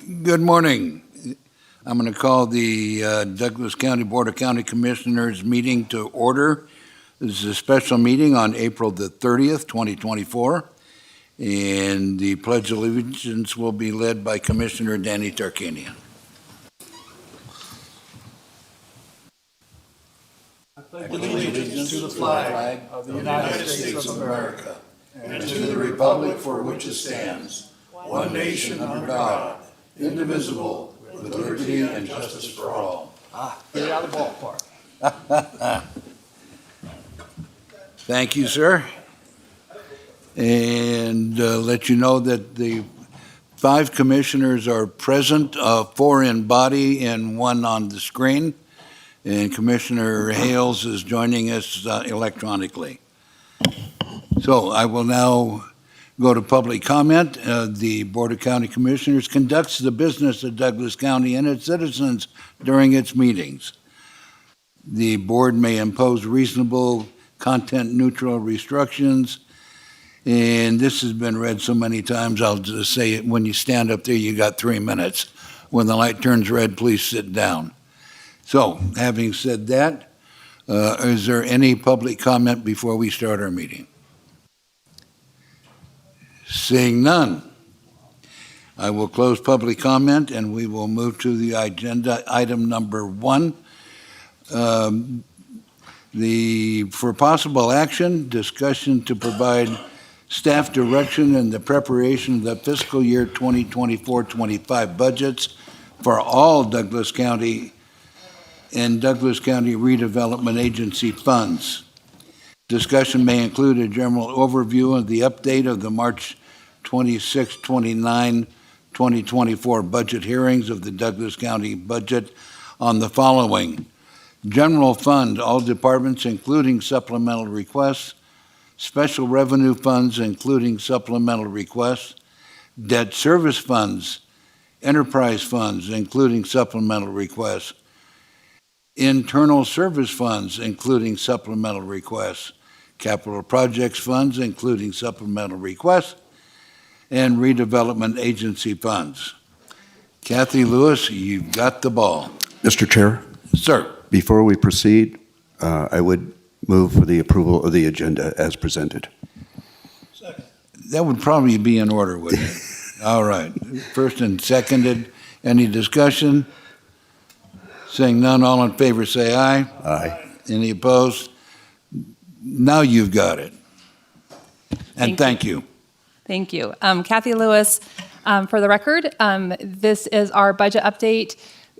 Good morning. I'm going to call the Douglas County Board of County Commissioners meeting to order. This is a special meeting on April the 30th, 2024, and the Pledge of Allegiance will be led by Commissioner Danny Tarkanian. I pledge allegiance to the flag of the United States of America and to the republic for which it stands, one nation under God, indivisible, with liberty and justice for all. Get out of the ballpark. Thank you, sir. And let you know that the 5 commissioners are present, 4 in body and 1 on the screen. And Commissioner Hales is joining us electronically. So I will now go to public comment. The Board of County Commissioners conducts the business of Douglas County and its citizens during its meetings. The board may impose reasonable, content-neutral restrictions, and this has been read so many times, I'll just say it, when you stand up there, you got 3 minutes. When the light turns red, please sit down. So, having said that, is there any public comment before we start our meeting? Seeing none, I will close public comment and we will move to the agenda item number 1. For possible action, discussion to provide staff direction in the preparation of the fiscal year 2024-25 budgets for all Douglas County and Douglas County Redevelopment Agency funds. Discussion may include a general overview of the update of the March 26, 29, 2024 budget hearings of the Douglas County budget on the following: general fund, all departments including supplemental requests; special revenue funds including supplemental requests; debt service funds; enterprise funds including supplemental requests; internal service funds including supplemental requests; capital projects funds including supplemental requests; and redevelopment agency funds. Kathy Lewis, you've got the ball. Mr. Chair, Sir. before we proceed, I would move for the approval of the agenda as presented. Second. That would probably be in order, wouldn't it? All right. First and seconded. Any discussion? Seeing none, all in favor say aye. Aye. Any opposed? Now you've got it. And thank you. Thank you. Kathy Lewis, for the record, this is our budget update.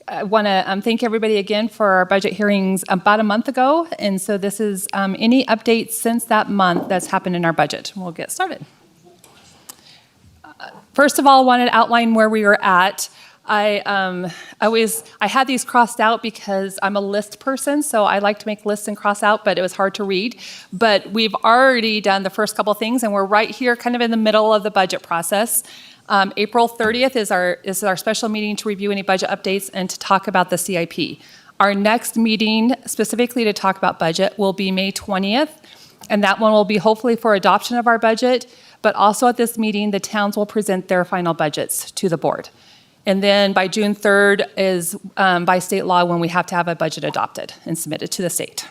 I want to thank everybody again for our budget hearings about a month ago. And so this is any updates since that month that's happened in our budget. We'll get started. First of all, I wanted to outline where we were at. I had these crossed out because I'm a list person, so I like to make lists and cross out, but it was hard to read. But we've already done the first couple things, and we're right here kind of in the middle of the budget process. April 30th is our special meeting to review any budget updates and to talk about the CIP. Our next meeting, specifically to talk about budget, will be May 20th, and that one will be hopefully for adoption of our budget, but also at this meeting, the towns will present their final budgets to the board. And then by June 3rd is by state law when we have to have a budget adopted and submitted to the state.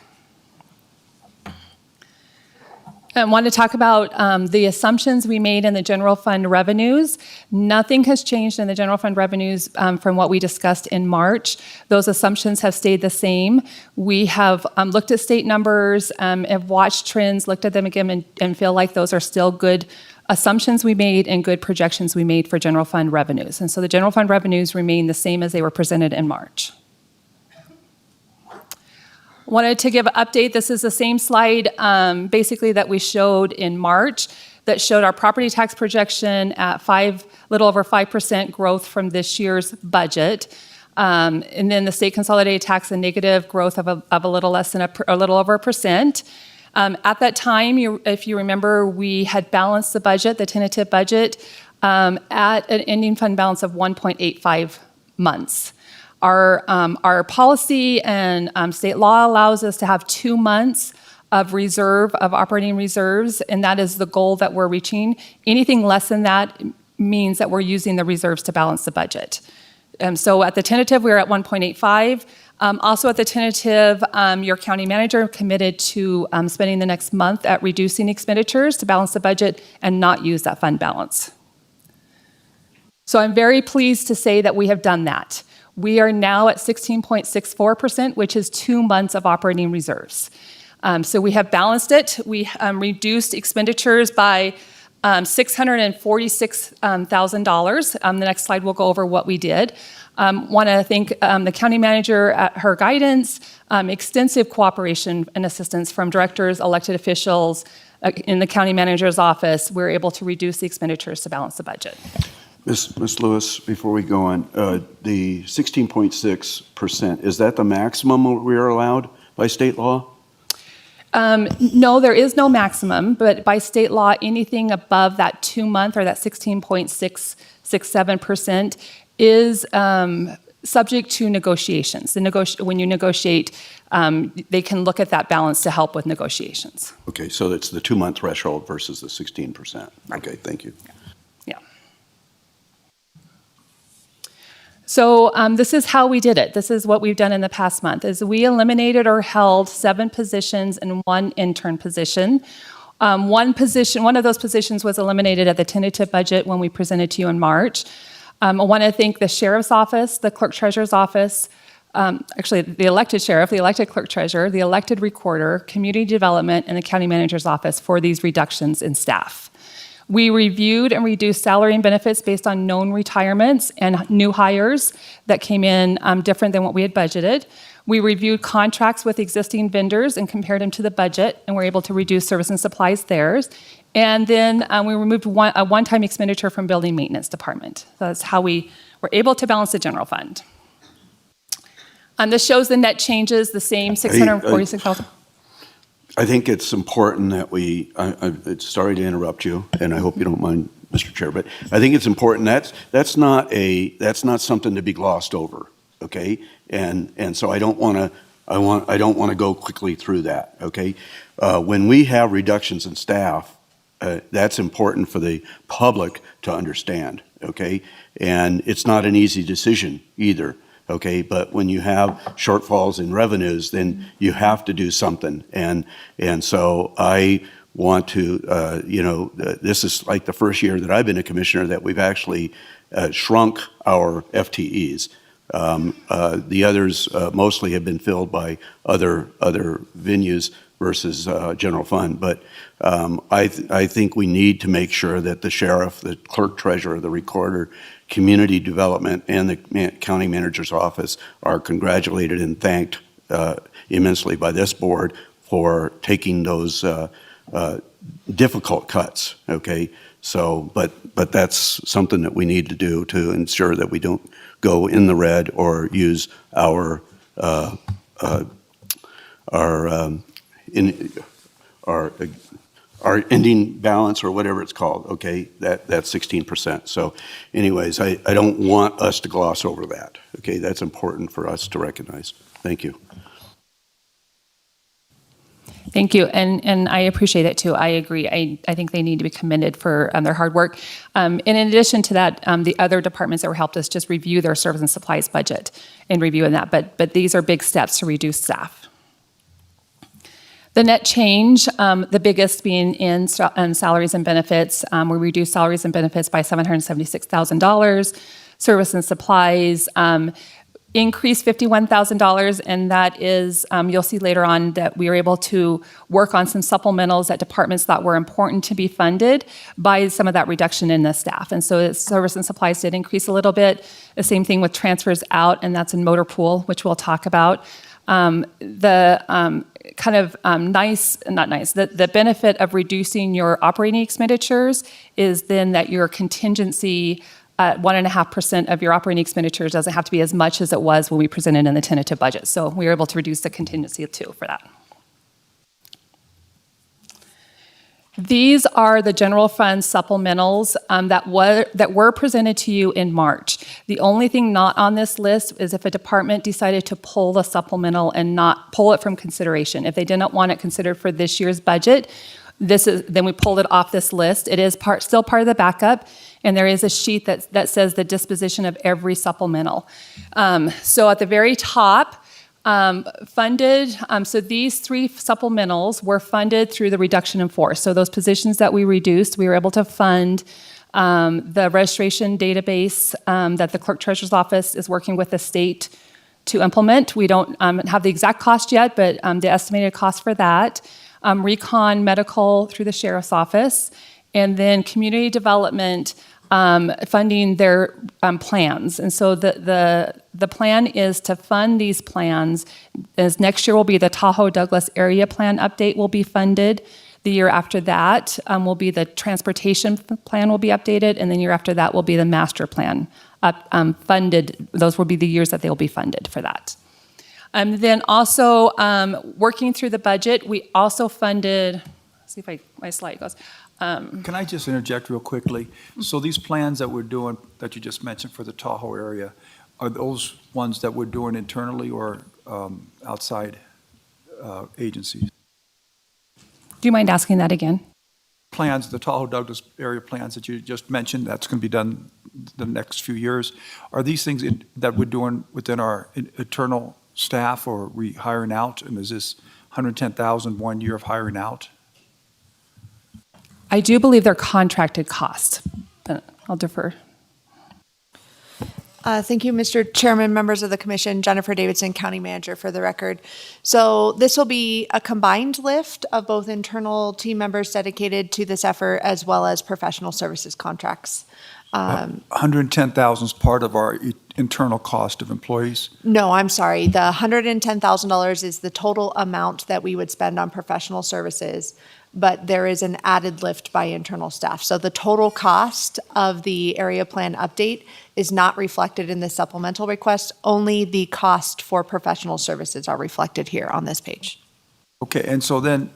I want to talk about the assumptions we made in the general fund revenues. Nothing has changed in the general fund revenues from what we discussed in March. Those assumptions have stayed the same. We have looked at state numbers, have watched trends, looked at them again, and feel like those are still good assumptions we made and good projections we made for general fund revenues. And so the general fund revenues remain the same as they were presented in March. Wanted to give an update. This is the same slide basically that we showed in March that showed our property tax projection at little over 5% growth from this year's budget. And then the state consolidated tax, a negative growth of a little less than a little over 1%. At that time, if you remember, we had balanced the budget, the tentative budget, at an ending fund balance of 1.85 months. Our policy and state law allows us to have 2 months of operating reserves, and that is the goal that we're reaching. Anything less than that means that we're using the reserves to balance the budget. So at the tentative, we were at 1.85. Also at the tentative, your county manager committed to spending the next month at reducing expenditures to balance the budget and not use that fund balance. So I'm very pleased to say that we have done that. We are now at 16.64%, which is 2 months of operating reserves. So we have balanced it. We reduced expenditures by $646,000. The next slide will go over what we did. Want to thank the county manager at her guidance, extensive cooperation and assistance from directors, elected officials in the county manager's office. We're able to reduce the expenditures to balance the budget. Ms. Lewis, before we go on, the 16.6%, is that the maximum we are allowed by state law? No, there is no maximum, but by state law, anything above that 2 month or that 16.667% is subject to negotiations. When you negotiate, they can look at that balance to help with negotiations. Okay, so it's the 2 month threshold versus the 16%. Okay, thank you. Yeah. So this is how we did it. This is what we've done in the past month, is we eliminated or held 7 positions and 1 intern position. One of those positions was eliminated at the tentative budget when we presented to you in March. I want to thank the sheriff's office, the clerk treasurer's office, actually the elected sheriff, the elected clerk treasurer, the elected recorder, community development, and the county manager's office for these reductions in staff. We reviewed and reduced salary and benefits based on known retirements and new hires that came in different than what we had budgeted. We reviewed contracts with existing vendors and compared them to the budget, and were able to reduce service and supplies theirs. And then we removed a one-time expenditure from building maintenance department. So that's how we were able to balance the general fund. This shows the net changes, the same 646,000. I think it's important that we, sorry to interrupt you, and I hope you don't mind, Mr. Chair, but I think it's important, that's not something to be glossed over, okay? And so I don't want to go quickly through that, okay? When we have reductions in staff, that's important for the public to understand, okay? And it's not an easy decision either. Okay, but when you have shortfalls in revenues, then you have to do something. And so I want to, this is like the first year that I've been a commissioner that we've actually shrunk our FTEs. The others mostly have been filled by other venues versus general fund. But I think we need to make sure that the sheriff, the clerk treasurer, the recorder, community development, and the county manager's office are congratulated and thanked immensely by this board for taking those difficult cuts, okay? So, but that's something that we need to do to ensure that we don't go in the red or use our ending balance or whatever it's called, okay, that's 16%. So anyways, I don't want us to gloss over that, okay? That's important for us to recognize. Thank you. Thank you, and I appreciate it too. I agree. I think they need to be commended for their hard work. And in addition to that, the other departments that were helped us just review their service and supplies budget and reviewing that. But these are big steps to reduce staff. The net change, the biggest being in salaries and benefits. We reduced salaries and benefits by $776,000. Service and supplies increased $51,000, and that is, you'll see later on that we were able to work on some supplementals that departments thought were important to be funded by some of that reduction in the staff. And so service and supplies did increase a little bit. The same thing with transfers out, and that's in motor pool, which we'll talk about. The benefit of reducing your operating expenditures is then that your contingency at 1.5% of your operating expenditures doesn't have to be as much as it was when we presented in the tentative budget. So we were able to reduce the contingency too for that. These are the general fund supplementals that were presented to you in March. The only thing not on this list is if a department decided to pull the supplemental and not pull it from consideration. If they didn't want it considered for this year's budget, then we pulled it off this list. It is still part of the backup. And there is a sheet that says the disposition of every supplemental. So at the very top, funded, so these 3 supplementals were funded through the reduction in force. So those positions that we reduced, we were able to fund the registration database that the clerk treasurer's office is working with the state to implement. We don't have the exact cost yet, but the estimated cost for that. Recon medical through the sheriff's office, and then community development funding their plans. And so the plan is to fund these plans, as next year will be the Tahoe Douglas area plan update will be funded. The year after that will be the transportation plan will be updated, and then year after that will be the master plan funded. Those will be the years that they will be funded for that. Then also working through the budget, we also funded, let's see if my slide goes. Can I just interject real quickly? So these plans that we're doing, that you just mentioned for the Tahoe area, are those ones that we're doing internally or outside agencies? Do you mind asking that again? Plans, the Tahoe Douglas area plans that you just mentioned, that's going to be done the next few years. Are these things that we're doing within our internal staff, or are we hiring out? And is this 110,000 1 year of hiring out? I do believe they're contracted costs, but I'll defer. Thank you, Mr. Chairman, members of the commission. Jennifer Davidson, County Manager, for the record. So this will be a combined lift of both internal team members dedicated to this effort as well as professional services contracts. 110,000 is part of our internal cost of employees? No, I'm sorry. The $110,000 is the total amount that we would spend on professional services, but there is an added lift by internal staff. So the total cost of the area plan update is not reflected in the supplemental request. Only the cost for professional services are reflected here on this page. Okay, and so then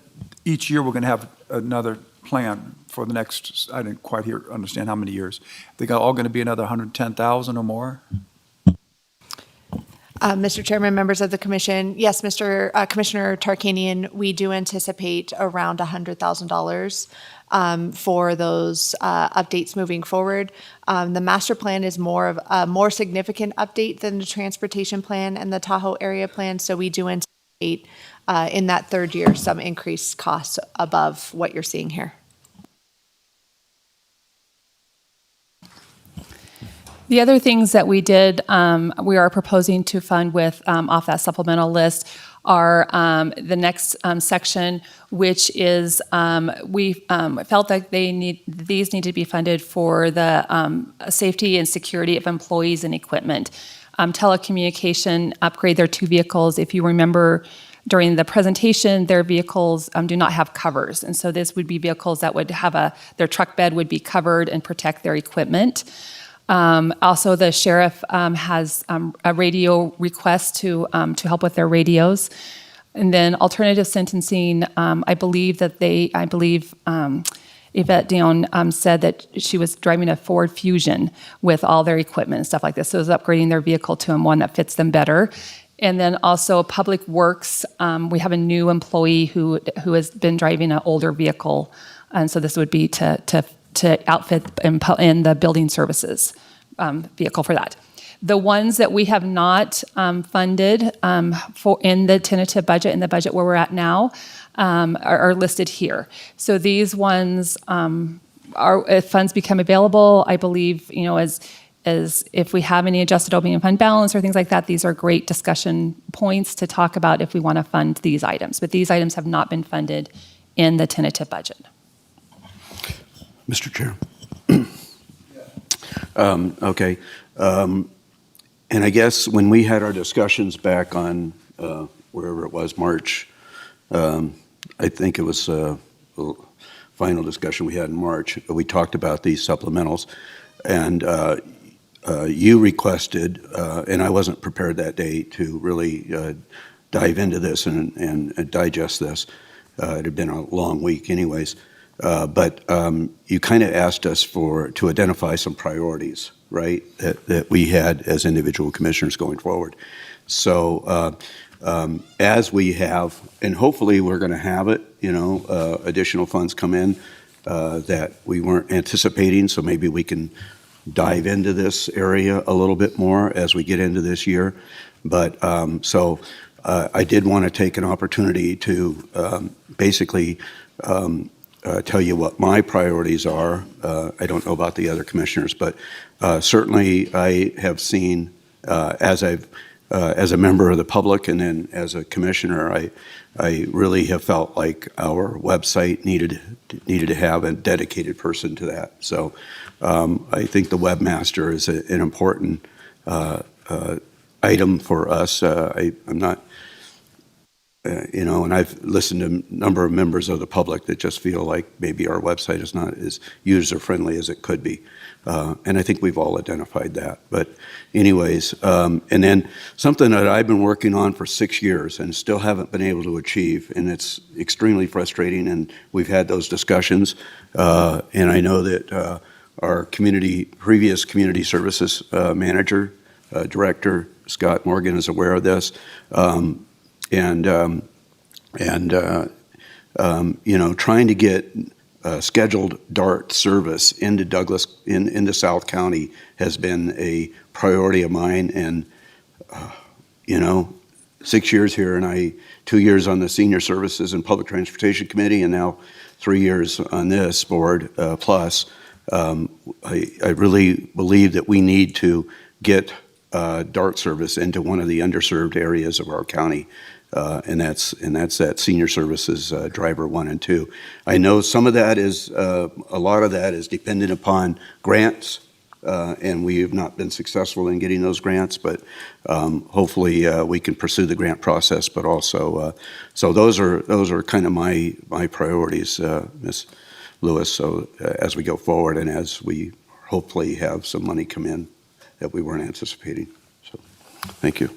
each year we're going to have another plan for the next, I didn't quite understand how many years. They all going to be another 110,000 or more? Mr. Chairman, members of the commission, yes, Mr. Commissioner Tarkanian, we do anticipate around $100,000 for those updates moving forward. The master plan is more of a more significant update than the transportation plan and the Tahoe area plan, so we do anticipate in that third year some increased costs above what you're seeing here. The other things that we did, we are proposing to fund with off that supplemental list are the next section, which is we felt that these need to be funded for the safety and security of employees and equipment. Telecommunication, upgrade their 2 vehicles. If you remember during the presentation, their vehicles do not have covers. And so this would be vehicles that would have their truck bed would be covered and protect their equipment. Also, the sheriff has a radio request to help with their radios. And then alternative sentencing, I believe Yvette Dion said that she was driving a Ford Fusion with all their equipment and stuff like this. So it was upgrading their vehicle to one that fits them better. And then also Public Works, we have a new employee who has been driving an older vehicle. And so this would be to outfit in the building services vehicle for that. The ones that we have not funded for in the tentative budget, in the budget where we're at now, are listed here. So these ones are, if funds become available, I believe, as if we have any adjusted opening fund balance or things like that, these are great discussion points to talk about if we want to fund these items. But these items have not been funded in the tentative budget. Mr. Chair. Okay. And I guess when we had our discussions back on wherever it was, March, I think it was the final discussion we had in March, we talked about these supplementals, and you requested, and I wasn't prepared that day to really dive into this and digest this. It had been a long week anyways. But you kind of asked us to identify some priorities, right, that we had as individual commissioners going forward. So as we have, and hopefully we're going to have it, additional funds come in that we weren't anticipating, so maybe we can dive into this area a little bit more as we get into this year. But I did want to take an opportunity to basically tell you what my priorities are. I don't know about the other commissioners, but certainly I have seen, as a member of the public and then as a commissioner, I really have felt like our website needed to have a dedicated person to that. So I think the webmaster is an important item for us. I'm not, and I've listened to a number of members of the public that just feel like maybe our website is not as user-friendly as it could be. And I think we've all identified that. But anyways, and then something that I've been working on for 6 years and still haven't been able to achieve, and it's extremely frustrating, and we've had those discussions. And I know that our previous community services manager, director, Scott Morgan, is aware of this. Trying to get scheduled DART service into Douglas, into South County has been a priority of mine. And, 6 years here, and 2 years on the Senior Services and Public Transportation Committee, and now 3 years on this board plus. I really believe that we need to get DART service into one of the underserved areas of our county. And that's that Senior Services Driver 1 and 2. I know some of that is, a lot of that is dependent upon grants, and we have not been successful in getting those grants, but hopefully we can pursue the grant process, but also, so those are kind of my priorities, Ms. Lewis, so as we go forward and as we hopefully have some money come in that we weren't anticipating. So, thank you.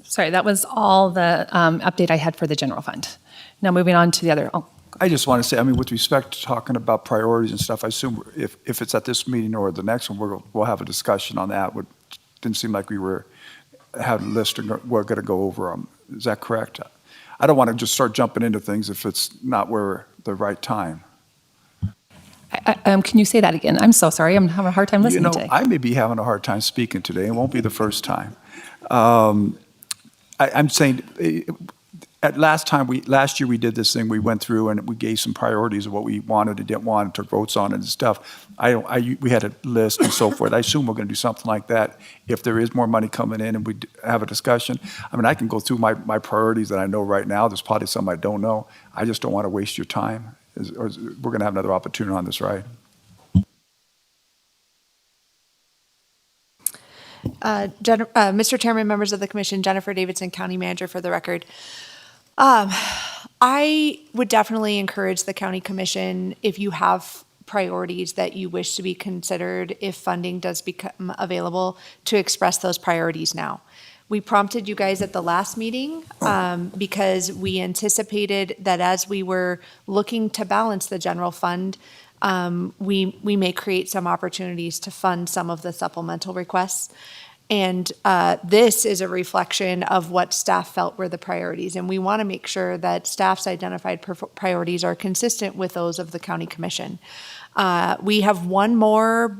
Sorry, that was all the update I had for the general fund. Now moving on to the other. Oh, I just want to say, with respect to talking about priorities and stuff, I assume if it's at this meeting or the next one, we'll have a discussion on that. Didn't seem like we had a list and we're going to go over them. Is that correct? I don't want to just start jumping into things if it's not the right time. can you say that again? I'm so sorry. I'm having a hard time listening today. I may be having a hard time speaking today. It won't be the first time. I'm saying, last year we did this thing. We went through and we gave some priorities of what we wanted and didn't want and took votes on it and stuff. We had a list and so forth. I assume we're going to do something like that if there is more money coming in and we have a discussion. I can go through my priorities that I know right now. There's probably some I don't know. I just don't want to waste your time. We're going to have another opportunity on this, right? Mr. Chairman, members of the commission, Jennifer Davidson, County Manager for the record. I would definitely encourage the County Commission, if you have priorities that you wish to be considered if funding does become available, to express those priorities now. We prompted you guys at the last meeting because we anticipated that as we were looking to balance the general fund, we may create some opportunities to fund some of the supplemental requests. And this is a reflection of what staff felt were the priorities. And we want to make sure that staff's identified priorities are consistent with those of the County Commission. We have one more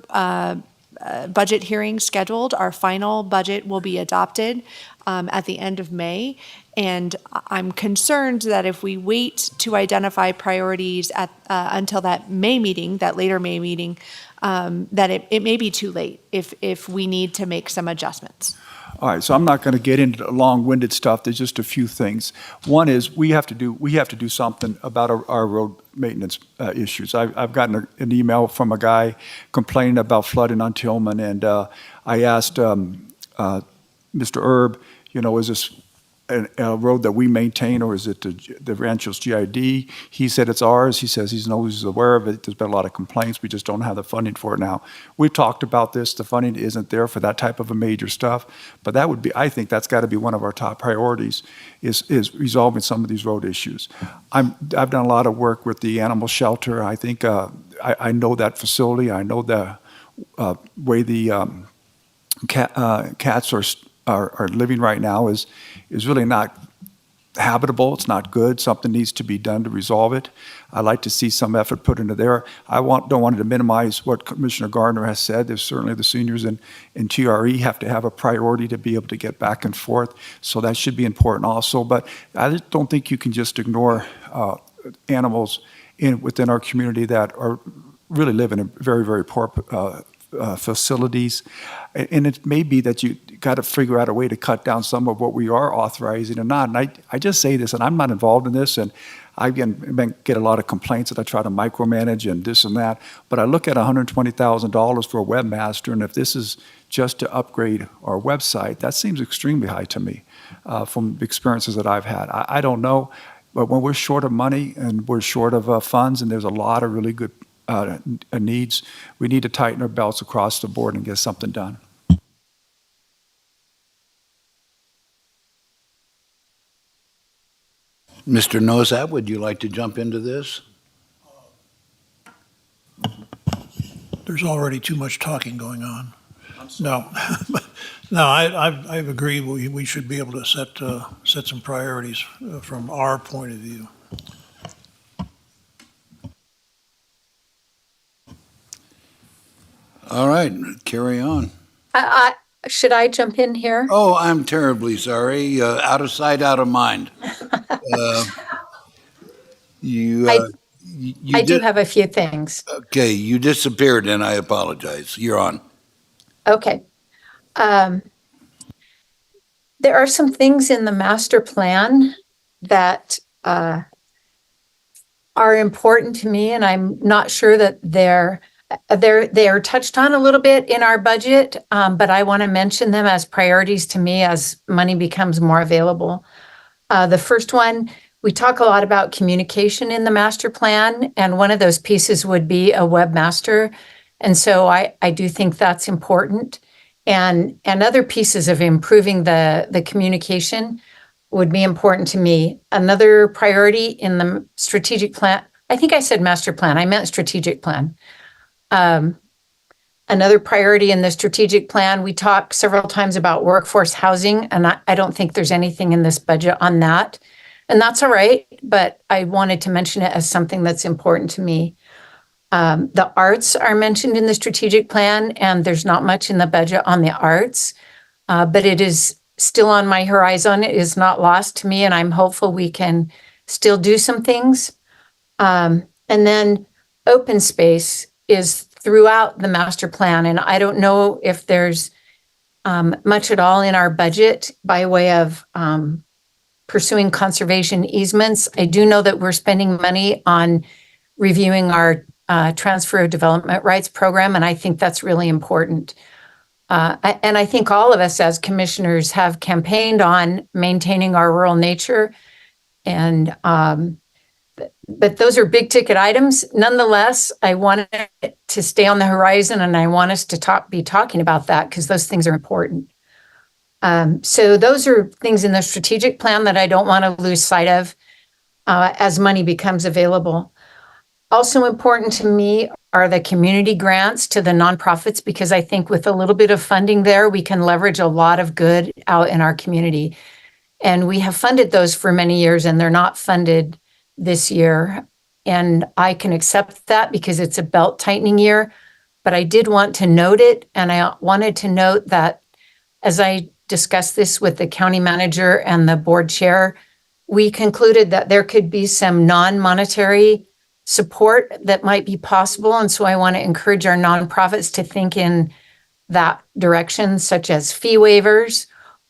budget hearing scheduled. Our final budget will be adopted at the end of May. And I'm concerned that if we wait to identify priorities until that May meeting, that later May meeting, that it may be too late if we need to make some adjustments. All right, so I'm not going to get into the long-winded stuff. There's just a few things. One is we have to do something about our road maintenance issues. I've gotten an email from a guy complaining about flooding on Tillman, and I asked Mr. Erb, is this a road that we maintain, or is it the Rancho's GID? He said it's ours. He says he's always aware of it. There's been a lot of complaints. We just don't have the funding for it now. We've talked about this. The funding isn't there for that type of a major stuff, but I think that's got to be one of our top priorities is resolving some of these road issues. I've done a lot of work with the animal shelter. I think I know that facility. I know the way the cats are are living right now is really not habitable. It's not good. Something needs to be done to resolve it. I'd like to see some effort put into there. Don't want to minimize what Commissioner Gardner has said. There's certainly the seniors in TRE have to have a priority to be able to get back and forth. So that should be important also. But I just don't think you can just ignore animals within our community that are really live in a very, very poor facilities. And it may be that you got to figure out a way to cut down some of what we are authorizing and not. And I just say this, and I'm not involved in this, and I get a lot of complaints that I try to micromanage and this and that, but I look at $120,000 for a webmaster, and if this is just to upgrade our website, that seems extremely high to me from experiences that I've had. I don't know, but when we're short of money and we're short of funds, and there's a lot of really good needs, we need to tighten our belts across the board and get something done. Mr. Nozat, would you like to jump into this? There's already too much talking going on. No, no, I agree. We should be able to set some priorities from our point of view. All right, carry on. Should I jump in here? Oh, I'm terribly sorry. Out of sight, out of mind. You I do have a few things. Okay, you disappeared and I apologize. You're on. Okay. There are some things in the master plan that are important to me, and I'm not sure that they are touched on a little bit in our budget, but I want to mention them as priorities to me as money becomes more available. The first one, we talk a lot about communication in the master plan, and one of those pieces would be a webmaster. And so I do think that's important. And other pieces of improving the communication would be important to me. Another priority in the strategic plan, I think I said master plan, I meant strategic plan. Another priority in the strategic plan, we talk several times about workforce housing, and I don't think there's anything in this budget on that. And that's all right, but I wanted to mention it as something that's important to me. The arts are mentioned in the strategic plan, and there's not much in the budget on the arts, but it is still on my horizon. It is not lost to me, and I'm hopeful we can still do some things. And then open space is throughout the master plan, and I don't know if there's much at all in our budget by way of pursuing conservation easements. I do know that we're spending money on reviewing our transfer of development rights program, and I think that's really important. And I think all of us as commissioners have campaigned on maintaining our rural nature, and but those are big ticket items. Nonetheless, I want it to stay on the horizon, and I want us to be talking about that because those things are important. So those are things in the strategic plan that I don't want to lose sight of as money becomes available. Also important to me are the community grants to the nonprofits, because I think with a little bit of funding there, we can leverage a lot of good out in our community. And we have funded those for many years, and they're not funded this year. And I can accept that because it's a belt tightening year, but I did want to note it. And I wanted to note that as I discussed this with the county manager and the board chair, we concluded that there could be some non-monetary support that might be possible. And so I want to encourage our nonprofits to think in that direction, such as fee waivers,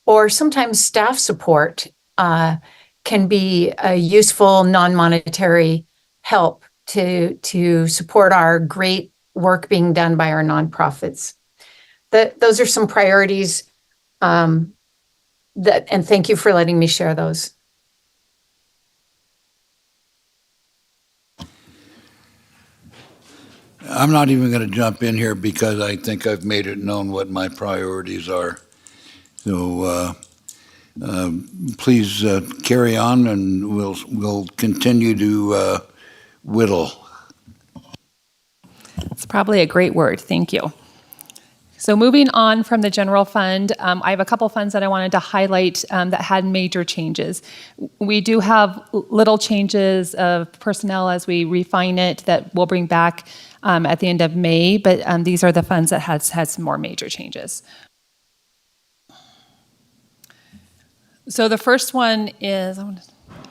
or sometimes staff support can be a useful non-monetary help to support our great work being done by our nonprofits. Those are some priorities and thank you for letting me share those. I'm not even going to jump in here because I think I've made it known what my priorities are. So please carry on, and we'll continue to whittle. It's probably a great word. Thank you. So moving on from the general fund, I have a couple funds that I wanted to highlight that had major changes. We do have little changes of personnel as we refine it that we'll bring back at the end of May, but these are the funds that had some more major changes. So the first one is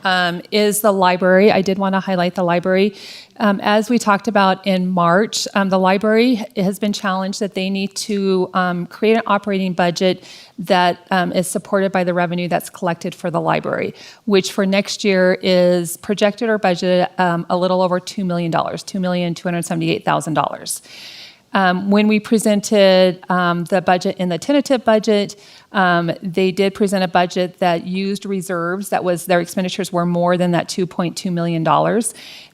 the library. I did want to highlight the library. As we talked about in March, the library has been challenged that they need to create an operating budget that is supported by the revenue that's collected for the library, which for next year is projected or budgeted a little over $2 million, $2,278,000. When we presented the budget in the tentative budget, they did present a budget that used reserves. That was, their expenditures were more than that $2.2 million.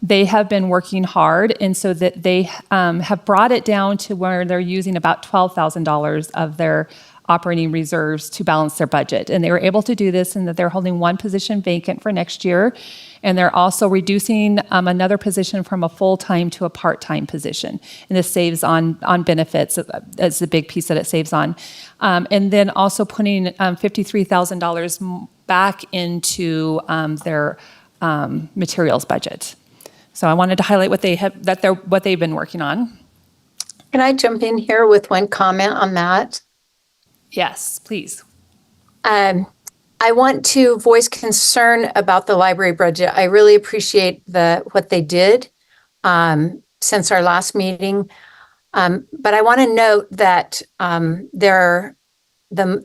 They have been working hard, and so that they have brought it down to where they're using about $12,000 of their operating reserves to balance their budget. And they were able to do this in that they're holding one position vacant for next year. And they're also reducing another position from a full-time to a part-time position. And this saves on benefits. That's the big piece that it saves on. And then also putting $53,000 back into their materials budget. So I wanted to highlight what they've been working on. Can I jump in here with one comment on that? Yes, please. I want to voice concern about the library budget. I really appreciate what they did since our last meeting. But I want to note that the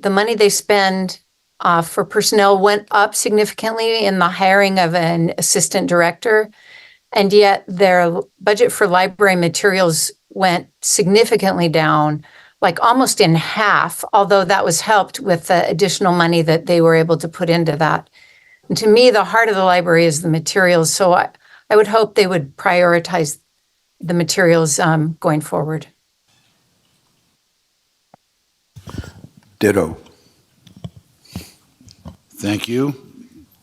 money they spend for personnel went up significantly in the hiring of an assistant director. And yet their budget for library materials went significantly down, like almost in half, although that was helped with the additional money that they were able to put into that. And to me, the heart of the library is the materials. So I would hope they would prioritize the materials going forward. Ditto. Thank you.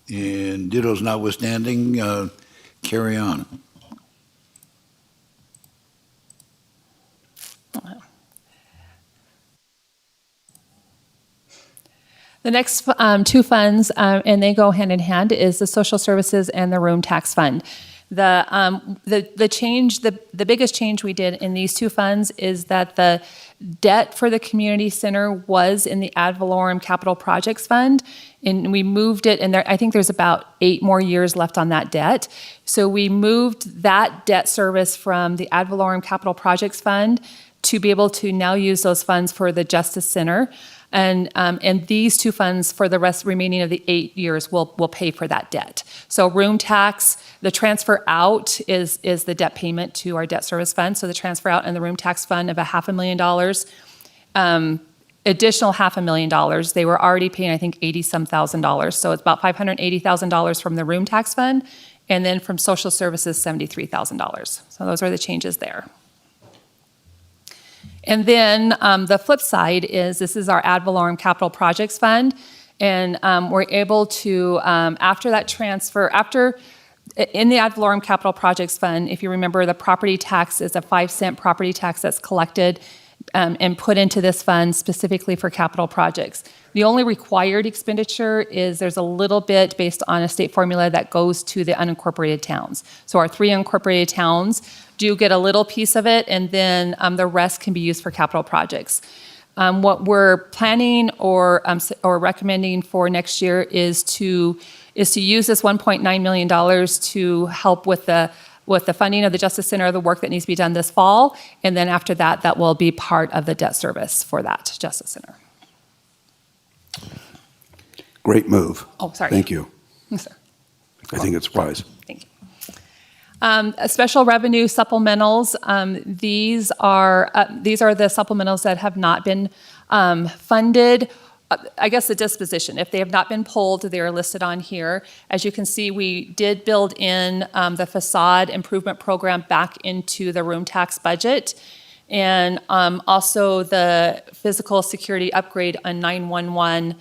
And ditto's notwithstanding, carry on. The next two funds, and they go hand in hand, is the social services and the room tax fund. The change, the biggest change we did in these two funds is that the debt for the community center was in the ad valorem capital projects fund, and we moved it, and I think there's about 8 more years left on that debt. So we moved that debt service from the ad valorem capital projects fund to be able to now use those funds for the Justice Center. And these two funds for the remaining of the 8 years will pay for that debt. So room tax, the transfer out is the debt payment to our debt service fund. So the transfer out in the room tax fund of $500,000, additional $500,000. They were already paying, I think, $80-some thousand. So it's about $580,000 from the room tax fund, and then from social services, $73,000. So those are the changes there. And then the flip side is this is our ad valorem capital projects fund. And we're able to, after that transfer, in the ad valorem capital projects fund, if you remember, the property tax is a 5-cent property tax that's collected and put into this fund specifically for capital projects. The only required expenditure is there's a little bit based on a state formula that goes to the unincorporated towns. So our 3 unincorporated towns do get a little piece of it, and then the rest can be used for capital projects. What we're planning or recommending for next year is to use this $1.9 million to help with the funding of the Justice Center, the work that needs to be done this fall, and then after that, that will be part of the debt service for that Justice Center. Great move. Oh, sorry. Thank you. Yes, sir. I think it's wise. Thank you. Special revenue supplementals. These are the supplementals that have not been funded. I guess the disposition. If they have not been pulled, they are listed on here. As you can see, we did build in the facade improvement program back into the room tax budget. And also the physical security upgrade on 911,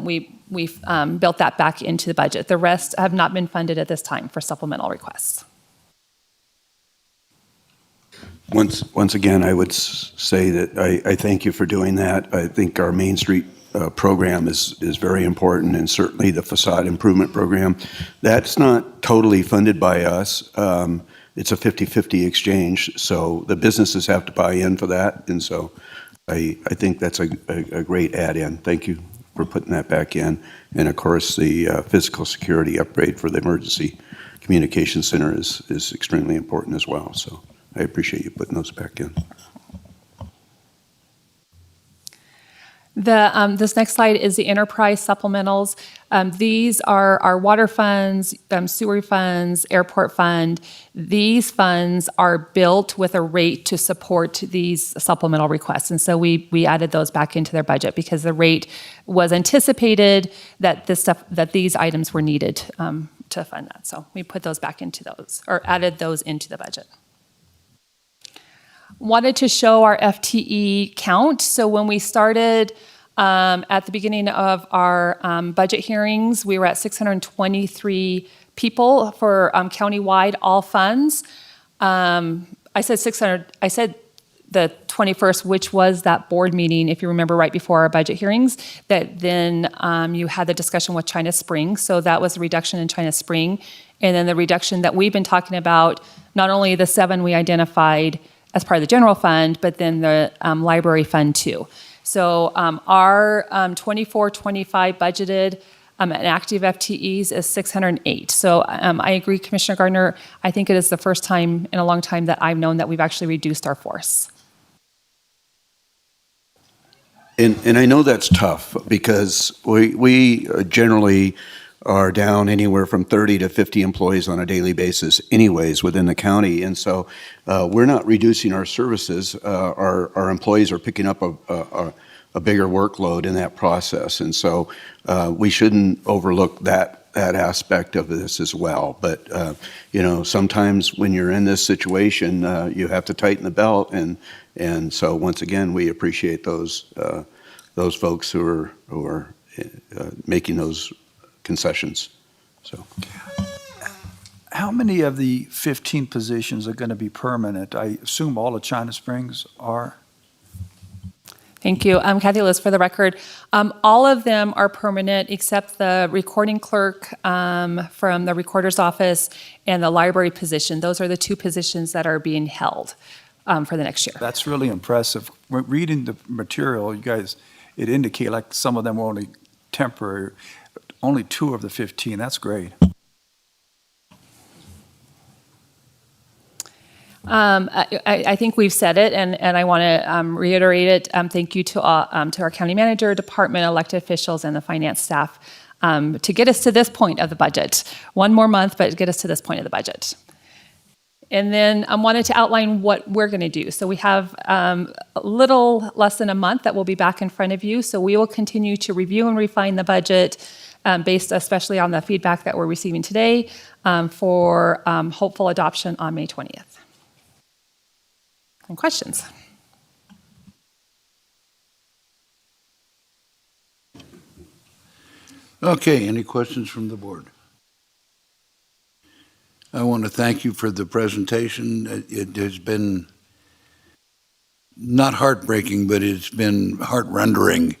we've built that back into the budget. The rest have not been funded at this time for supplemental requests. Once again, I would say that I thank you for doing that. I think our Main Street program is very important, and certainly the facade improvement program. That's not totally funded by us. It's a 50-50 exchange, so the businesses have to buy in for that, and so I think that's a great add-in. Thank you for putting that back in. And of course, the physical security upgrade for the emergency communication center is extremely important as well, so I appreciate you putting those back in. This next slide is the enterprise supplementals. These are our water funds, sewer funds, airport fund. These funds are built with a rate to support these supplemental requests. And so we added those back into their budget because the rate was anticipated that these items were needed to fund that. So we put those back into those, or added those into the budget. Wanted to show our FTE count. So when we started at the beginning of our budget hearings, we were at 623 people for countywide all funds. I said 600. I said the 21st, which was that board meeting, if you remember, right before our budget hearings, that then you had the discussion with China Spring. So that was a reduction in China Spring. And then the reduction that we've been talking about, not only the 7 we identified as part of the general fund, but then the library fund too. So our 24-25 budgeted and active FTEs is 608. So I agree, Commissioner Gardner. I think it is the first time in a long time that I've known that we've actually reduced our force. And I know that's tough because we generally are down anywhere from 30 to 50 employees on a daily basis anyways within the county. And so we're not reducing our services. Our employees are picking up a bigger workload in that process. And so we shouldn't overlook that aspect of this as well. But, sometimes when you're in this situation, you have to tighten the belt. And so once again, we appreciate those folks who are making those concessions. So, How many of the 15 positions are going to be permanent? I assume all of China Springs are. Thank you. Kathy Liz, for the record. All of them are permanent except the recording clerk from the recorder's office and the library position. Those are the 2 positions that are being held for the next year. That's really impressive. When reading the material, you guys, it indicated like some of them were only temporary. Only 2 of the 15. That's great. I think we've said it, and I want to reiterate it. Thank you to our county manager, department, elected officials, and the finance staff to get us to this point of the budget. 1 more month, but get us to this point of the budget. And then I wanted to outline what we're going to do. So we have a little less than a month that we'll be back in front of you. So we will continue to review and refine the budget based especially on the feedback that we're receiving today for hopeful adoption on May 20th. Any questions? Okay, any questions from the board? I want to thank you for the presentation. It has been not heartbreaking, but it's been heart-rendering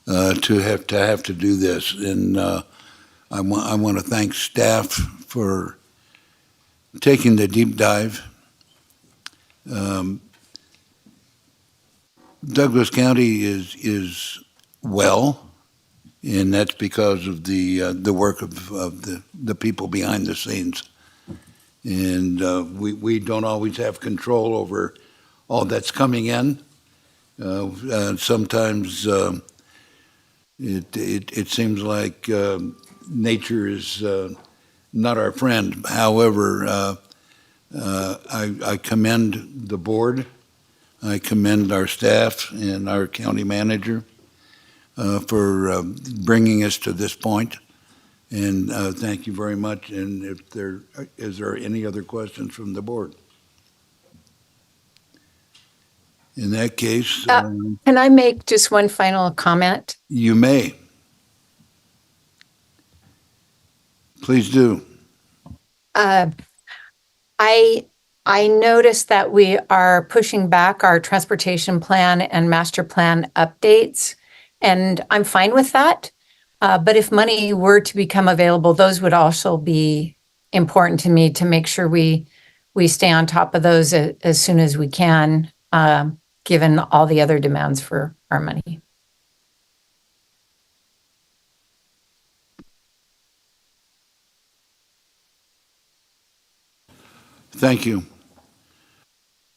to have to do this. And I want to thank staff for taking the deep dive. Douglas County is well, and that's because of the work of the people behind the scenes. And we don't always have control over all that's coming in. Sometimes it seems like nature is not our friend. However, I commend the board. I commend our staff and our county manager for bringing us to this point. And thank you very much. And is there any other questions from the board? In that case, Can I make just one final comment? you may. Please do. I I noticed that we are pushing back our transportation plan and master plan updates, and I'm fine with that. But if money were to become available, those would also be important to me to make sure we stay on top of those as soon as we can, given all the other demands for our money. Thank you.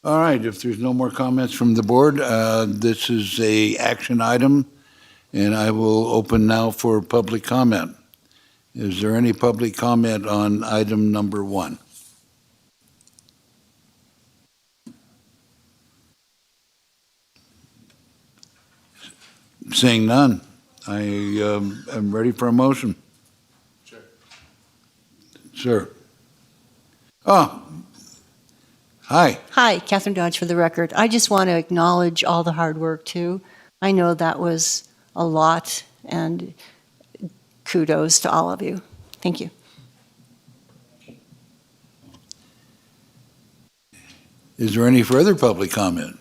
All right, if there's no more comments from the board, this is a action item, and I will open now for public comment. Is there any public comment on item number 1? Seeing none, I am ready for a motion. Sure. Sir. Oh, hi. Hi, Catherine Dodge for the record. I just want to acknowledge all the hard work, too. I know that was a lot, and kudos to all of you. Thank you. Is there any further public comment?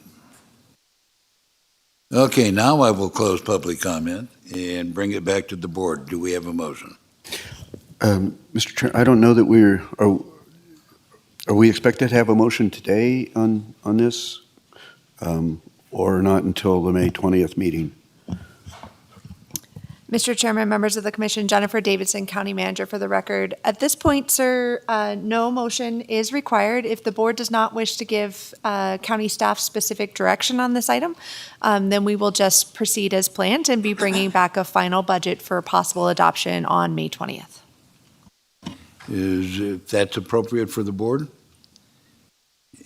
Okay, now I will close public comment and bring it back to the board. Do we have a motion? Mr. Chair, I don't know that are we expected to have a motion today on this? Or not until the May 20th meeting? Mr. Chairman, members of the commission, Jennifer Davidson, County Manager for the record. At this point, sir, no motion is required. If the board does not wish to give county staff specific direction on this item, then we will just proceed as planned and be bringing back a final budget for possible adoption on May 20th. If that's appropriate for the board?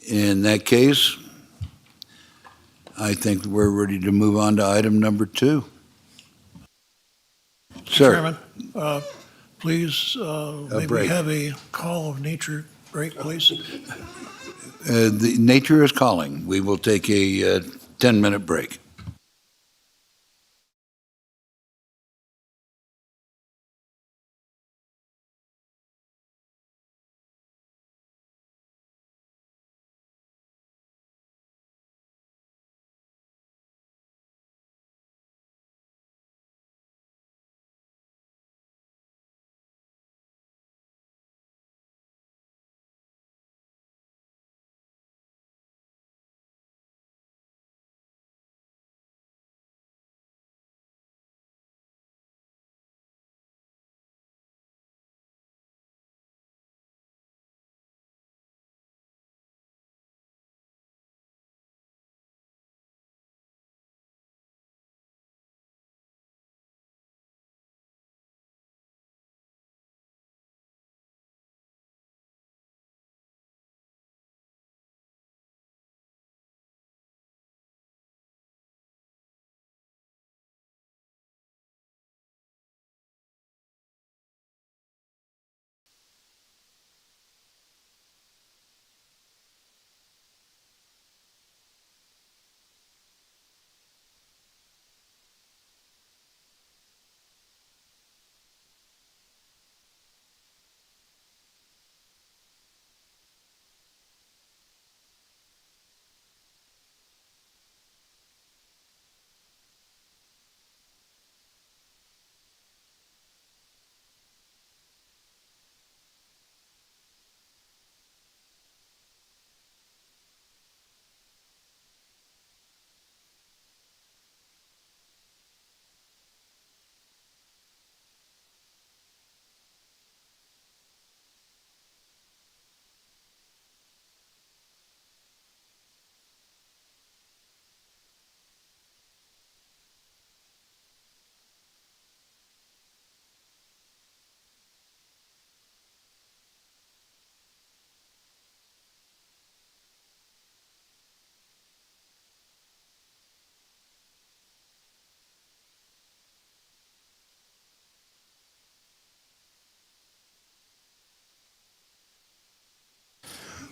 In that case, I think we're ready to move on to item number 2. Sir. Chairman, please, maybe break. have a call of nature break, please. The nature is calling. We will take a 10-minute break.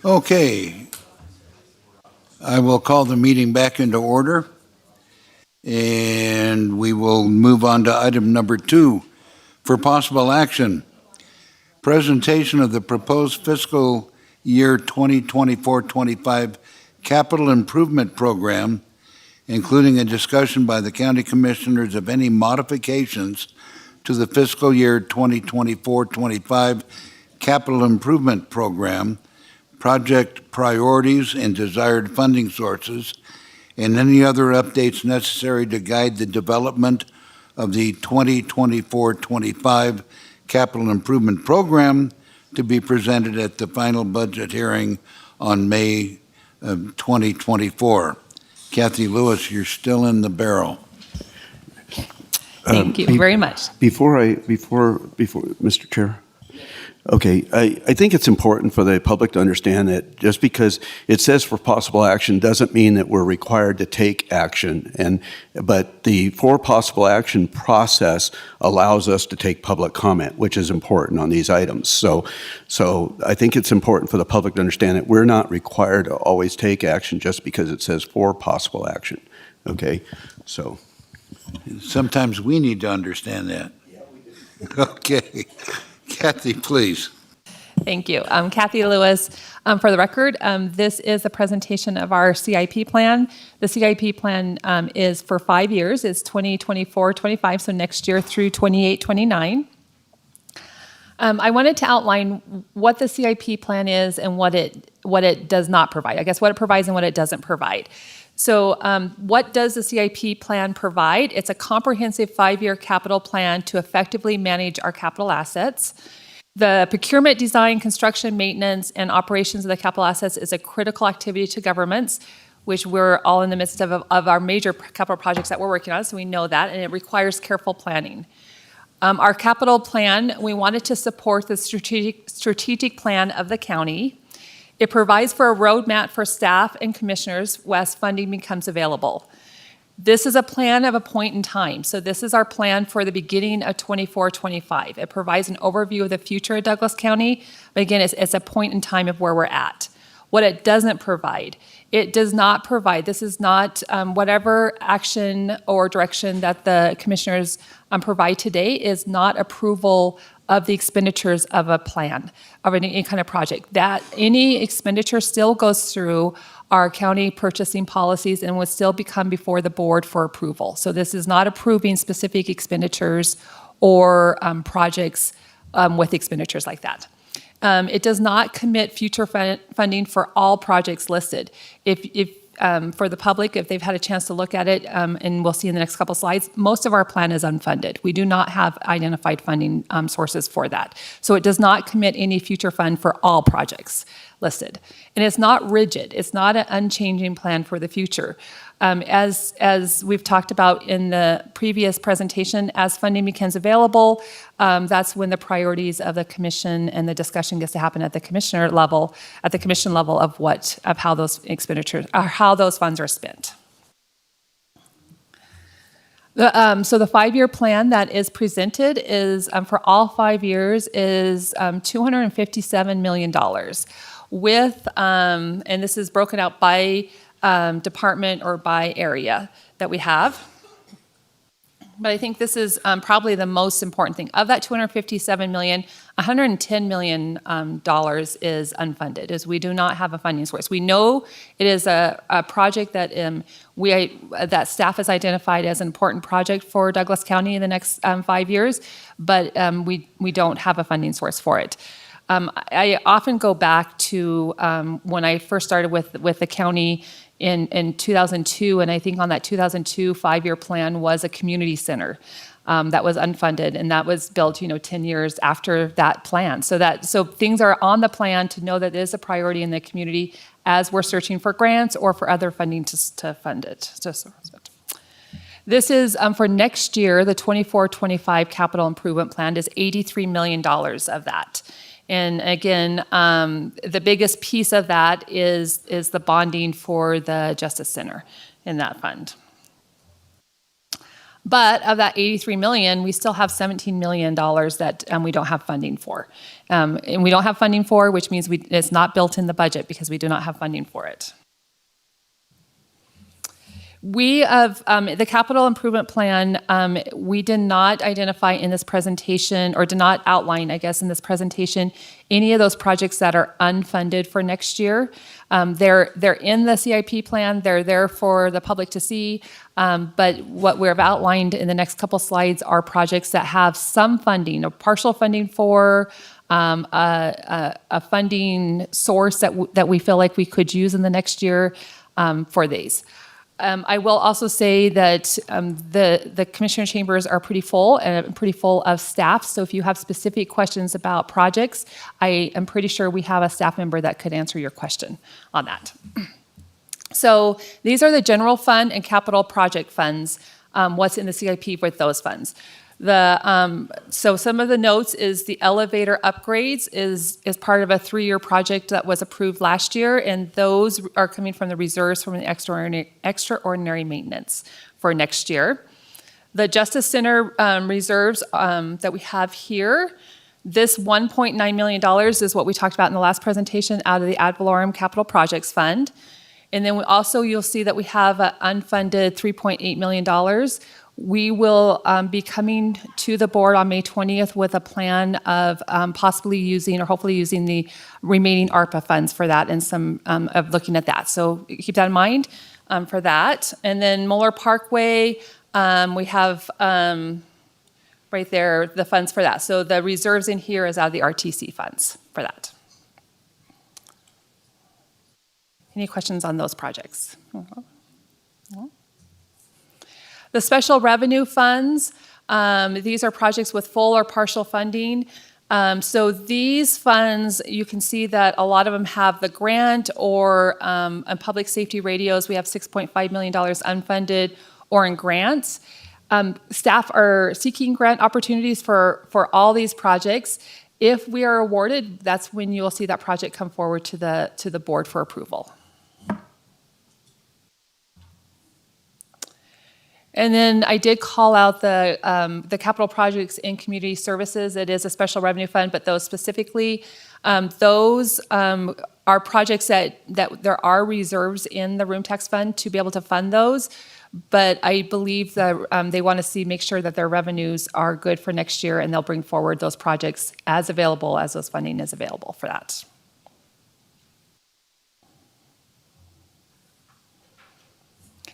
Okay. I will call the meeting back into order, and we will move on to item number 2 for possible action. Presentation of the proposed fiscal year 2024-25 capital improvement program, including a discussion by the county commissioners of any modifications to the fiscal year 2024-25 capital improvement program, project priorities and desired funding sources, and any other updates necessary to guide the development of the 2024-25 capital improvement program to be presented at the final budget hearing on May of 2024. Kathy Lewis, you're still in the barrel. Thank you very much. Before, Mr. Chair? Okay, I think it's important for the public to understand that just because it says for possible action doesn't mean that we're required to take action. But the for possible action process allows us to take public comment, which is important on these items. So I think it's important for the public to understand that we're not required to always take action just because it says for possible action. Okay, so. Sometimes we need to understand that. Yeah, we do. Okay. Kathy, please. Thank you. Kathy Lewis. For the record, this is a presentation of our CIP plan. The CIP plan is for 5 years. It's 2024-25, so next year through 28-29. I wanted to outline what the CIP plan is and what it does not provide. I guess what it provides and what it doesn't provide. So what does the CIP plan provide? It's a comprehensive 5-year capital plan to effectively manage our capital assets. The procurement, design, construction, maintenance, and operations of the capital assets is a critical activity to governments, which we're all in the midst of our major capital projects that we're working on, so we know that, and it requires careful planning. Our capital plan, we wanted to support the strategic plan of the county. It provides for a roadmap for staff and commissioners as funding becomes available. This is a plan of a point in time. So this is our plan for the beginning of 24-25. It provides an overview of the future of Douglas County. But again, it's a point in time of where we're at. What it doesn't provide, it does not provide, this is not whatever action or direction that the commissioners provide today is not approval of the expenditures of a plan, of any kind of project. That any expenditure still goes through our county purchasing policies and would still become before the board for approval. So this is not approving specific expenditures or projects with expenditures like that. It does not commit future funding for all projects listed. For the public, if they've had a chance to look at it, and we'll see in the next couple slides, most of our plan is unfunded. We do not have identified funding sources for that. So it does not commit any future fund for all projects listed. And it's not rigid. It's not an unchanging plan for the future. As we've talked about in the previous presentation, as funding becomes available, that's when the priorities of the commission and the discussion gets to happen at the commission level of how those expenditures or how those funds are spent. So the 5-year plan that is presented is for all 5 years is $257 million with, and this is broken out by department or by area that we have. But I think this is probably the most important thing. Of that $257 million, $110 million is unfunded, as we do not have a funding source. We know it is a project that that staff has identified as an important project for Douglas County in the next 5 years, but we don't have a funding source for it. I often go back to when I first started with the county in 2002, and I think on that 2002 5-year plan was a community center that was unfunded, and that was built 10 years after that plan. So things are on the plan to know that it is a priority in the community as we're searching for grants or for other funding to fund it. This is for next year, the 24-25 capital improvement plan is $83 million of that. And again, the biggest piece of that is the bonding for the Justice Center in that fund. But of that $83 million, we still have $17 million that we don't have funding for. And we don't have funding for, which means it's not built in the budget because we do not have funding for it. We have, the capital improvement plan, we did not identify in this presentation, or did not outline, I guess, in this presentation, any of those projects that are unfunded for next year. They're in the CIP plan, they're there for the public to see, but what we've outlined in the next couple slides are projects that have some funding, or partial funding for, a funding source that we feel like we could use in the next year for these. I will also say that the commissioner chambers are pretty full and pretty full of staff. So if you have specific questions about projects, I am pretty sure we have a staff member that could answer your question on that. So these are the general fund and capital project funds, what's in the CIP with those funds. So some of the notes is the elevator upgrades is part of a 3-year project that was approved last year, and those are coming from the reserves from the extraordinary maintenance for next year. The Justice Center reserves that we have here, this $1.9 million is what we talked about in the last presentation out of the ad valorem capital projects fund. And then you'll see that we have an unfunded $3.8 million. We will be coming to the board on May 20th with a plan of possibly using, or hopefully using, the remaining ARPA funds for that, and some of looking at that. So keep that in mind for that. And then Mueller Parkway, we have right there the funds for that. So the reserves in here is out of the RTC funds for that. Any questions on those projects? The special revenue funds, these are projects with full or partial funding. So these funds, you can see that a lot of them have the grant, or on public safety radios, we have $6.5 million unfunded or in grants. Staff are seeking grant opportunities for all these projects. If we are awarded, that's when you'll see that project come forward to the board for approval. And then I did call out the capital projects in community services. It is a special revenue fund, but those specifically, those are projects that there are reserves in the room tax fund to be able to fund those. But I believe that they want to make sure that their revenues are good for next year, and they'll bring forward those projects as available as those funding is available for that.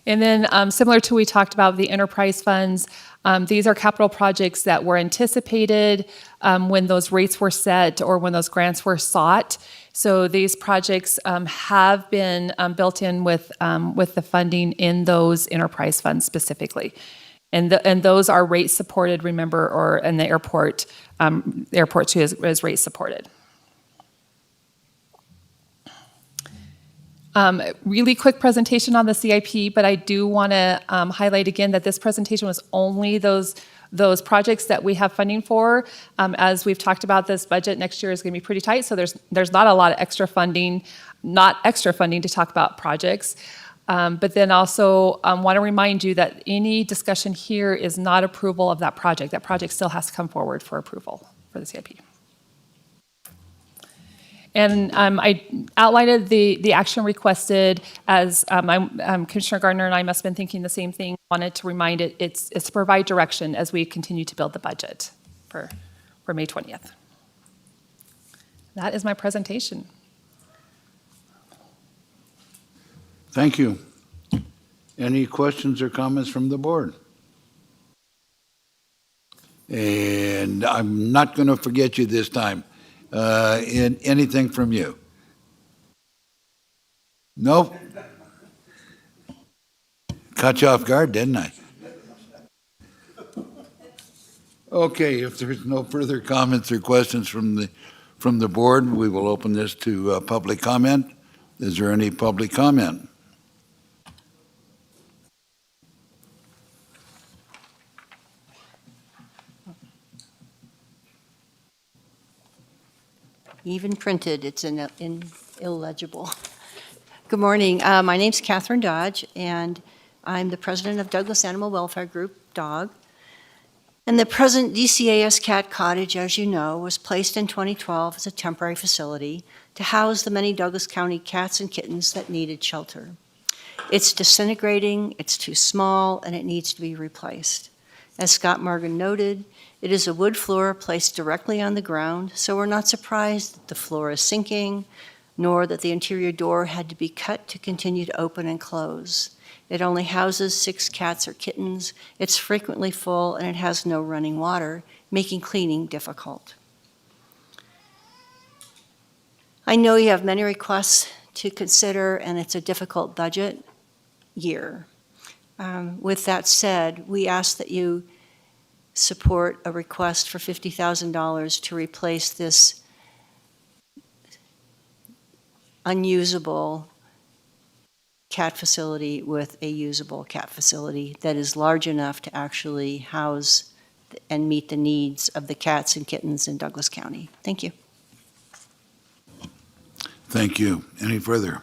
And then similar to we talked about the enterprise funds, these are capital projects that were anticipated when those rates were set or when those grants were sought. So these projects have been built in with the funding in those enterprise funds specifically. And those are rate supported, remember, and the airport too is rate supported. Really quick presentation on the CIP, but I do want to highlight again that this presentation was only those projects that we have funding for. As we've talked about, this budget next year is going to be pretty tight, so there's not a lot of extra funding to talk about projects. But then also want to remind you that any discussion here is not approval of that project. That project still has to come forward for approval for the CIP. And I outlined the action requested as Commissioner Gardner and I must have been thinking the same thing. Wanted to remind it's to provide direction as we continue to build the budget for May 20th. That is my presentation. Thank you. Any questions or comments from the board? And I'm not going to forget you this time. Anything from you? Nope. Caught you off guard, didn't I? Okay, if there's no further comments or questions from the board, we will open this to public comment. Is there any public comment? Even printed, it's illegible. Good morning. My name's Catherine Dodge, and I'm the president of Douglas Animal Welfare Group, DOG. And the present DCAS Cat Cottage, as you know, was placed in 2012 as a temporary facility to house the many Douglas County cats and kittens that needed shelter. It's disintegrating, it's too small, and it needs to be replaced. As Scott Morgan noted, it is a wood floor placed directly on the ground, so we're not surprised that the floor is sinking, nor that the interior door had to be cut to continue to open and close. It only houses 6 cats or kittens, it's frequently full, and it has no running water, making cleaning difficult. I know you have many requests to consider, and it's a difficult budget year. With that said, we ask that you support a request for $50,000 to replace this unusable cat facility with a usable cat facility that is large enough to actually house and meet the needs of the cats and kittens in Douglas County. Thank you. Thank you. Any further?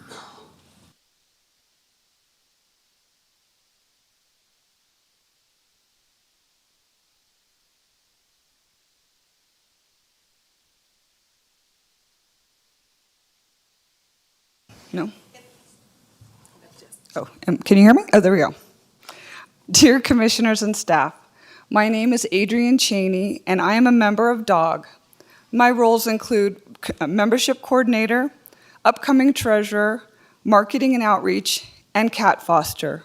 No? Oh, can you hear me? Oh, there we go. Dear Commissioners and staff, my name is Adrienne Cheney, and I am a member of DOG. My roles include membership coordinator, upcoming treasurer, marketing and outreach, and cat foster.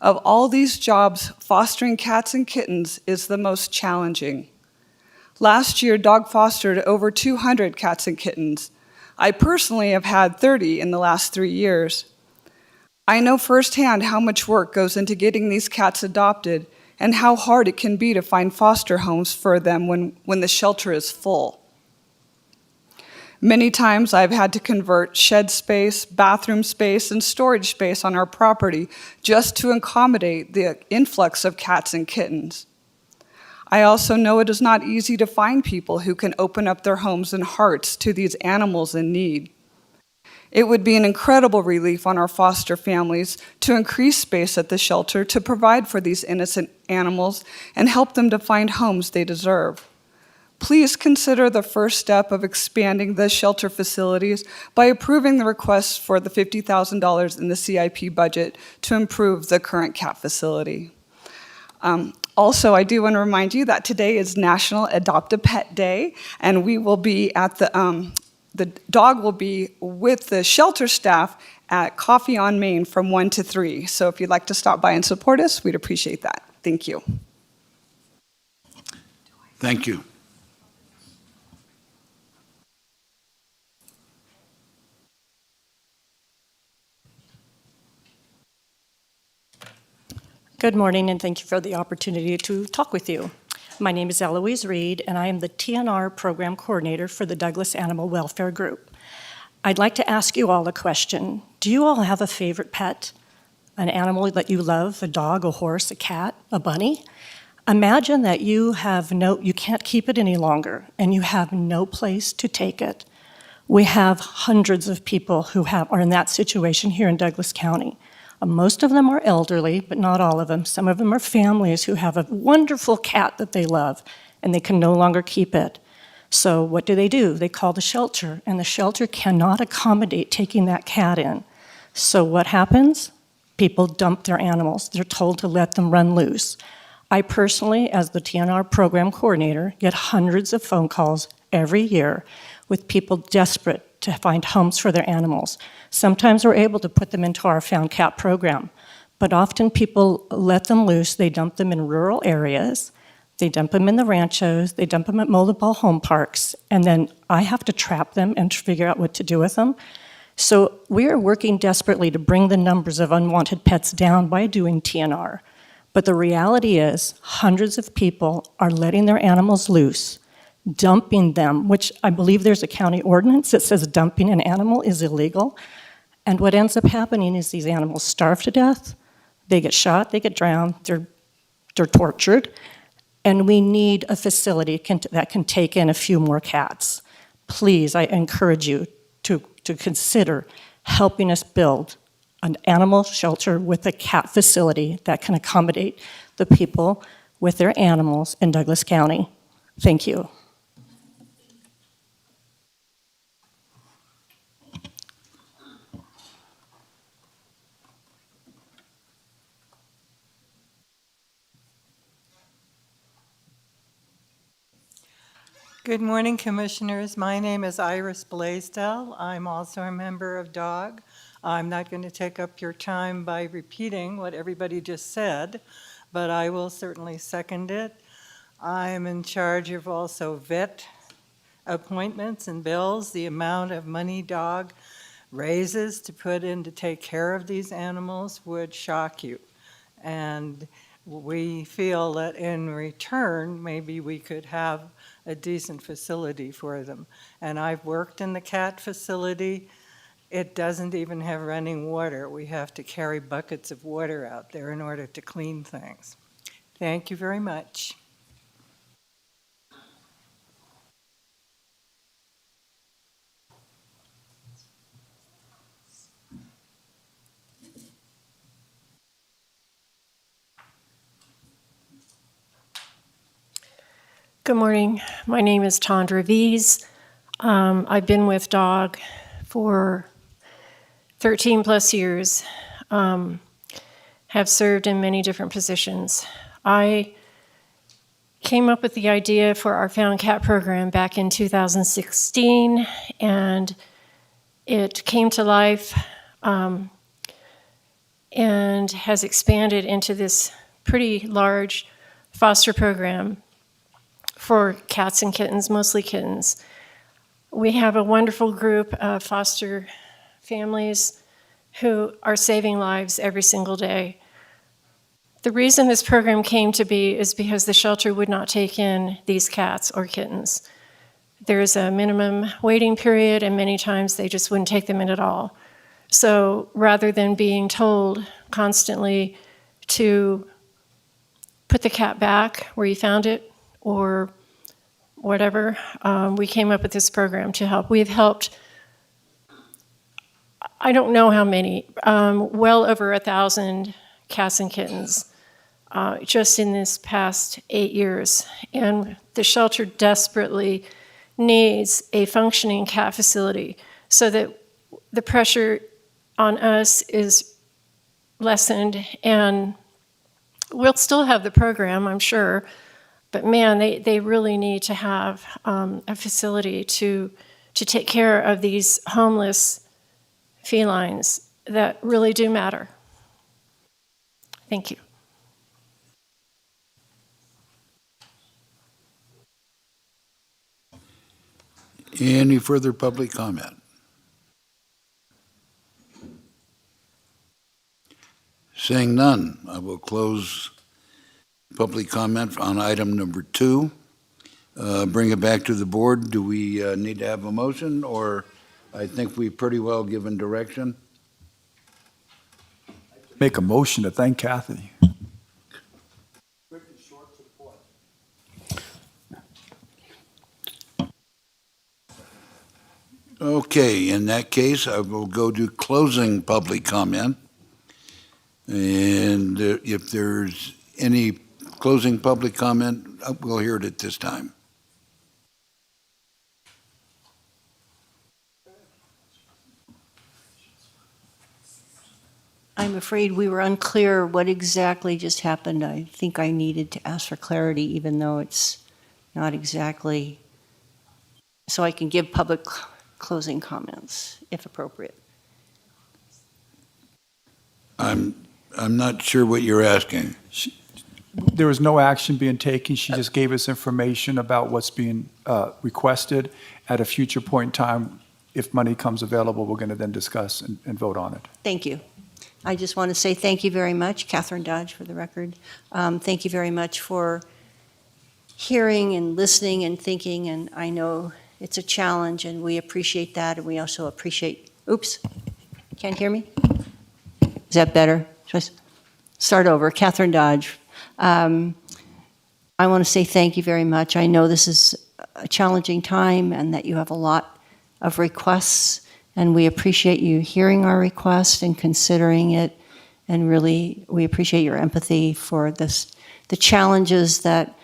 Of all these jobs, fostering cats and kittens is the most challenging. Last year, DOG fostered over 200 cats and kittens. I personally have had 30 in the last 3 years. I know firsthand how much work goes into getting these cats adopted and how hard it can be to find foster homes for them when the shelter is full. Many times I've had to convert shed space, bathroom space, and storage space on our property just to accommodate the influx of cats and kittens. I also know it is not easy to find people who can open up their homes and hearts to these animals in need. It would be an incredible relief on our foster families to increase space at the shelter to provide for these innocent animals and help them to find homes they deserve. Please consider the first step of expanding the shelter facilities by approving the request for the $50,000 in the CIP budget to improve the current cat facility. Also, I do want to remind you that today is National Adopt a Pet Day, and we will be at the dog will be with the shelter staff at Coffee on Main from 1 to 3. So if you'd like to stop by and support us, we'd appreciate that. Thank you. Thank you. Good morning, and thank you for the opportunity to talk with you. My name is Eloise Reed, and I am the TNR Program Coordinator for the Douglas Animal Welfare Group. I'd like to ask you all a question. Do you all have a favorite pet? An animal that you love, a dog, a horse, a cat, a bunny? Imagine that you can't keep it any longer, and you have no place to take it. We have hundreds of people who are in that situation here in Douglas County. Most of them are elderly, but not all of them. Some of them are families who have a wonderful cat that they love, and they can no longer keep it. So what do? They call the shelter, and the shelter cannot accommodate taking that cat in. So what happens? People dump their animals. They're told to let them run loose. I personally, as the TNR program coordinator, get hundreds of phone calls every year with people desperate to find homes for their animals. Sometimes we're able to put them into our Found Cat program, but often people let them loose. They dump them in rural areas. They dump them in the ranchos. They dump them at multiple home parks, and then I have to trap them and figure out what to do with them. So we are working desperately to bring the numbers of unwanted pets down by doing TNR. But the reality is hundreds of people are letting their animals loose, dumping them, which I believe there's a county ordinance that says dumping an animal is illegal. And what ends up happening is these animals starve to death, they get shot, they get drowned, they're tortured, and we need a facility that can take in a few more cats. Please, I encourage you to consider helping us build an animal shelter with a cat facility that can accommodate the people with their animals in Douglas County. Thank you. Good morning, Commissioners. My name is Iris Blaisdell. I'm also a member of DOG. I'm not going to take up your time by repeating what everybody just said, but I will certainly second it. I'm in charge of also vet appointments and bills. The amount of money DOG raises to put in to take care of these animals would shock you. And we feel that in return, maybe we could have a decent facility for them. And I've worked in the cat facility. It doesn't even have running water. We have to carry buckets of water out there in order to clean things. Thank you very much. Good morning. My name is Tondra Vies. I've been with DOG for 13 plus years, have served in many different positions. I came up with the idea for our Found Cat program back in 2016, and it came to life and has expanded into this pretty large foster program for cats and kittens, mostly kittens. We have a wonderful group of foster families who are saving lives every single day. The reason this program came to be is because the shelter would not take in these cats or kittens. There's a minimum waiting period, and many times they just wouldn't take them in at all. So rather than being told constantly to put the cat back where you found it, or whatever, we came up with this program to help. We've helped, I don't know how many, well over 1,000 cats and kittens just in this past 8 years. And the shelter desperately needs a functioning cat facility so that the pressure on us is lessened, and we'll still have the program, I'm sure. But man, they really need to have a facility to take care of these homeless felines that really do matter. Thank you. Any further public comment? Seeing none, I will close public comment on item number 2. Bring it back to the board. Do we need to have a motion, or I think we've pretty well given direction? Make a motion to thank Kathy. Okay, in that case, I will go to closing public comment. And if there's any closing public comment, we'll hear it at this time. I'm afraid we were unclear what exactly just happened. I think I needed to ask for clarity, even though it's not exactly, so I can give public closing comments, if appropriate. I'm not sure what you're asking. There was no action being taken. She just gave us information about what's being requested. At a future point in time, if money comes available, we're going to then discuss and vote on it. Thank you. I just want to say thank you very much, Catherine Dodge, for the record. Thank you very much for hearing and listening and thinking, and I know it's a challenge, and we appreciate that, and we also appreciate, oops, can't hear me? Is that better? Should I start over? Catherine Dodge. I want to say thank you very much. I know this is a challenging time and that you have a lot of requests, and we appreciate you hearing our request and considering it, and really we appreciate your empathy for this, the challenges that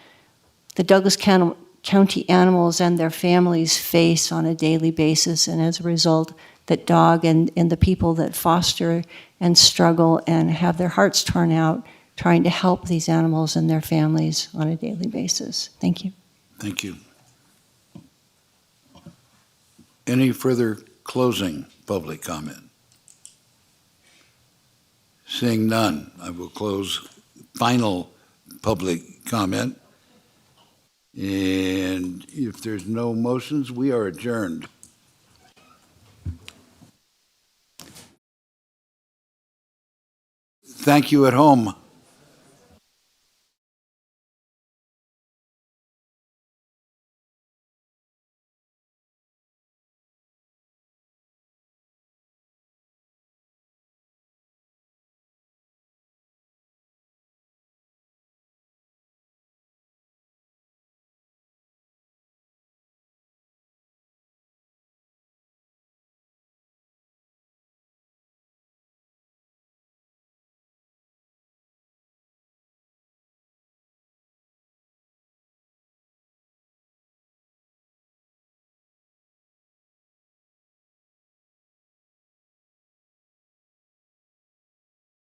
the Douglas County animals and their families face on a daily basis, and as a result that DOG and the people that foster and struggle and have their hearts torn out trying to help these animals and their families on a daily basis. Thank you. Thank you. Any further closing public comment? Seeing none, I will close final public comment. And if there's no motions, we are adjourned. Thank you at home.